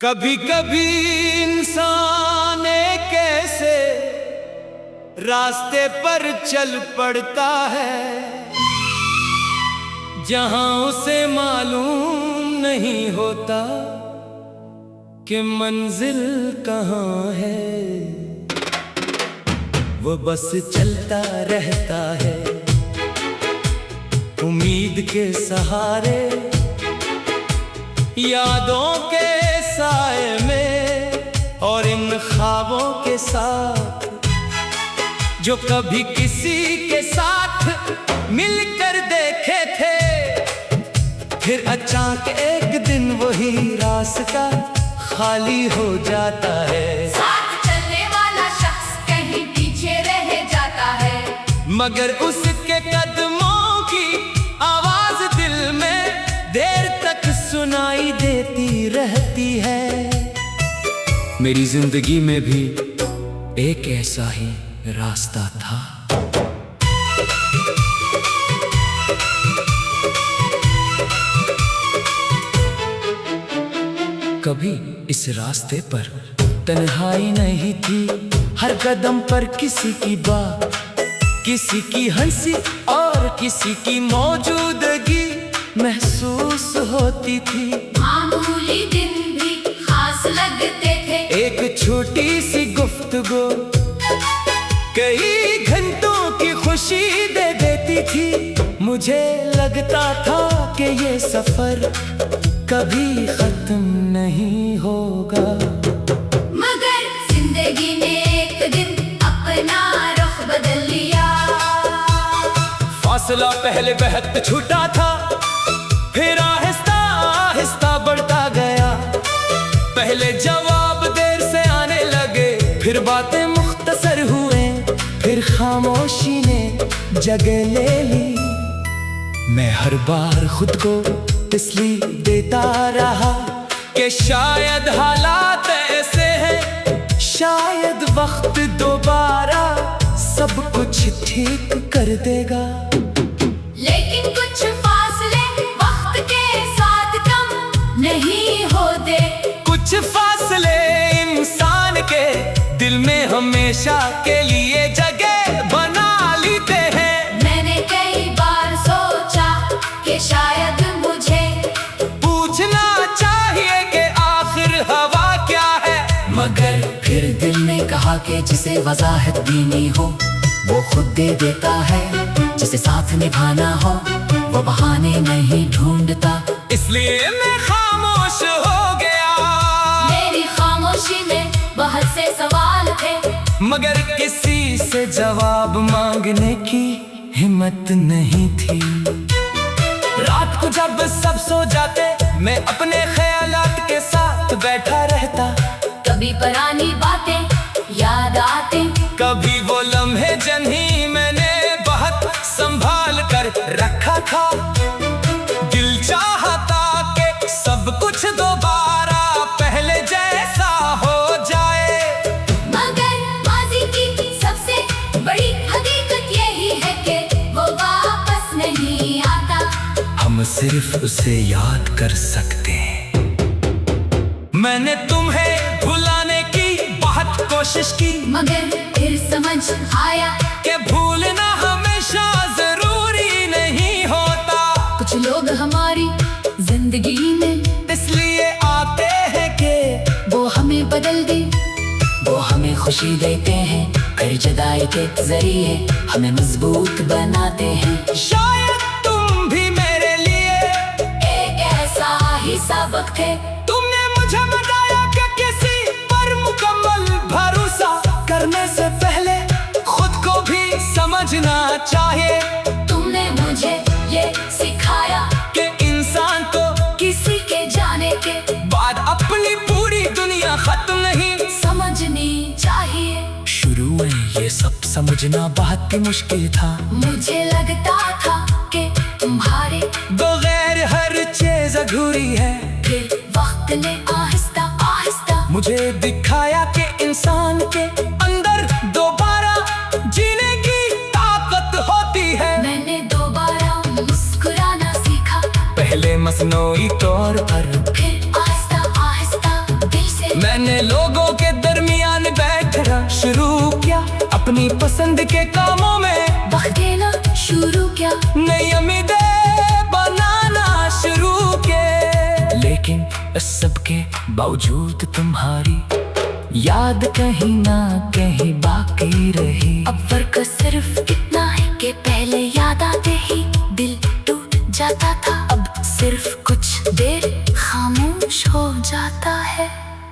कभी कभी इंसान एक ऐसे रास्ते पर चल पड़ता है जहां उसे मालूम नहीं होता कि मंजिल कहाँ है। वो बस चलता रहता है उम्मीद के सहारे, यादों के साए में और इन ख्वाबों के साथ जो कभी किसी के साथ मिलकर देखे थे। फिर अचानक एक दिन वही रास्ता खाली हो जाता है, साथ चलने वाला शख्स कहीं पीछे रह जाता है, मगर उसके कदमों की आवाज दिल में देर तक सुनाई देती रहती है। मेरी जिंदगी में भी एक ऐसा ही रास्ता था। कभी इस रास्ते पर तन्हाई नहीं थी, हर कदम पर किसी की बात, किसी की हंसी और किसी की मौजूदगी महसूस होती थी। मामूली दिन भी खास लगते थे, एक छोटी सी गुफ्तगू कई घंटों की खुशी दे देती थी। मुझे लगता था कि ये सफर कभी खत्म नहीं होगा, मगर जिंदगी ने एक दिन अपना रुख बदल लिया। फासला पहले बेहद छोटा था, फिर आहिस्ता आहिस्ता बढ़ता गया। पहले जवाब देर से आने लगे, फिर बातें मुख्तसर हुए, फिर खामोशी ने जगह ले ली। मैं हर बार खुद को तसल्ली देता रहा कि शायद हालात ऐसे हैं, शायद वक्त दोबारा सब कुछ ठीक कर देगा। लेकिन कुछ फासले वक्त के साथ कम नहीं होते, कुछ फासले इंसान के दिल में हमेशा के लिए जगह बना लेते हैं। मैंने कई बार सोचा कि शायद मुझे पूछना चाहिए कि आखिर हवा क्या है, मगर फिर दिल ने कहा कि जिसे वजाहत देनी हो वो खुद दे देता है, जिसे साथ निभाना हो वो बहाने नहीं ढूंढता। इसलिए मैं खामोश हो गया। मेरी खामोशी में बहुत से सवाल थे, मगर किसी से जवाब मांगने की हिम्मत नहीं थी। रात को जब सब सो जाते, मैं अपने ख्यालात के साथ बैठा रहता। कभी पुरानी बातें याद आते, कभी वो लम्हे जिन्हें मैंने बहुत संभाल कर रखा था। दिल चाहता कि सब कुछ दोबारा पहले जैसा हो जाए, मगर माजी की सबसे बड़ी हकीकत यही है कि वो वापस नहीं आता। हम सिर्फ उसे याद कर सकते हैं। मैंने तुम्हें भुलाने की बहुत कोशिश की, मगर फिर समझ आया कि भूलना हमेशा जरूरी नहीं होता। कुछ लोग हमारी जिंदगी में इसलिए आते हैं कि वो हमें बदल दे, वो हमें खुशी देते हैं, फिर जुदाई के जरिए हमें मजबूत बनाते हैं। शायद तुम भी मेरे लिए एक ऐसा ही सबक थे। तुमने मुझे बताया कि किसी पर मुकम्मल भरोसा करने से पहले खुद को भी समझना चाहिए। तुमने मुझे ये सिखाया कि इंसान को किसी के जाने के बाद अपनी पूरी दुनिया खत्म नहीं समझनी चाहिए। शुरू में ये सब समझना बहुत ही मुश्किल था, मुझे लगता था कि तुम्हारे बगैर हर चीज अधूरी है। फिर वक्त ने आहिस्ता आहिस्ता मुझे दिखाया कि इंसान के अंदर दोबारा जीने की ताकत होती है। मैंने दोबारा मुस्कुराना सीखा, पहले मसनूई तौर पर, फिर आहिस्ता आहिस्ता दिल मैंने लोगों के दरमियान बैठना शुरू किया, अपनी पसंद के कामों में वक्त देना शुरू किया, नई उम्मीदें बनाना शुरू किए। लेकिन इस सब के बावजूद तुम्हारी याद कहीं ना कहीं बाकी रही। अब फर्क सिर्फ इतना है कि पहले याद आते ही दिल टूट जाता था, अब सिर्फ कुछ देर खामोश हो जाता है।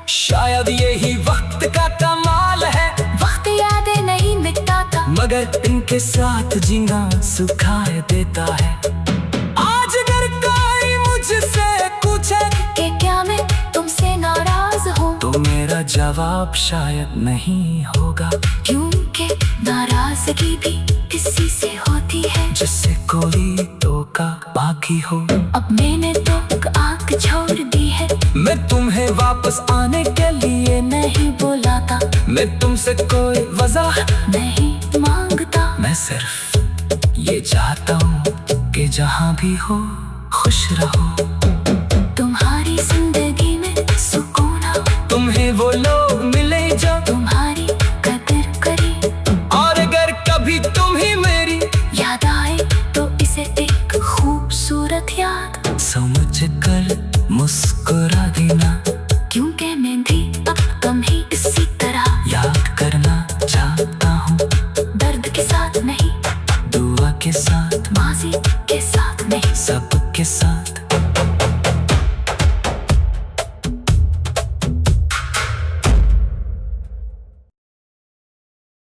शायद यही वक्त का कमाल है, वक्त यादें नहीं मिटाता, मगर इनके साथ जीना सुखाए देता है। आज अगर कोई मुझसे पूछे कि क्या मैं तुमसे नाराज हूँ, तो मेरा जवाब शायद नहीं होगा, क्योंकि नाराजगी भी किसी से होती है जिससे कोई धोखा बाकी हो। अब मैंने तो आंख छोड़ दी है, मैं तुम्हें वापस आने के लिए नहीं बुलाता, मैं तुमसे कोई वजह नहीं मांगता। मैं सिर्फ ये चाहता हूँ कि जहाँ भी हो खुश रहो, तुम्हारी जिंदगी में सुकून हो, तुम्हें वो लोग मिले जो तुम्हारी कदर करे। और अगर कभी तुम ही मेरी याद आए तो इसे एक खूबसूरत याद समझ कर मुस्कुरा देना, क्योंकि मैं भी अब कम ही इसी तरह याद करना चाहता हूँ, दर्द के साथ नहीं, दुआ के साथ, माजी के साथ नहीं। सब के साथ।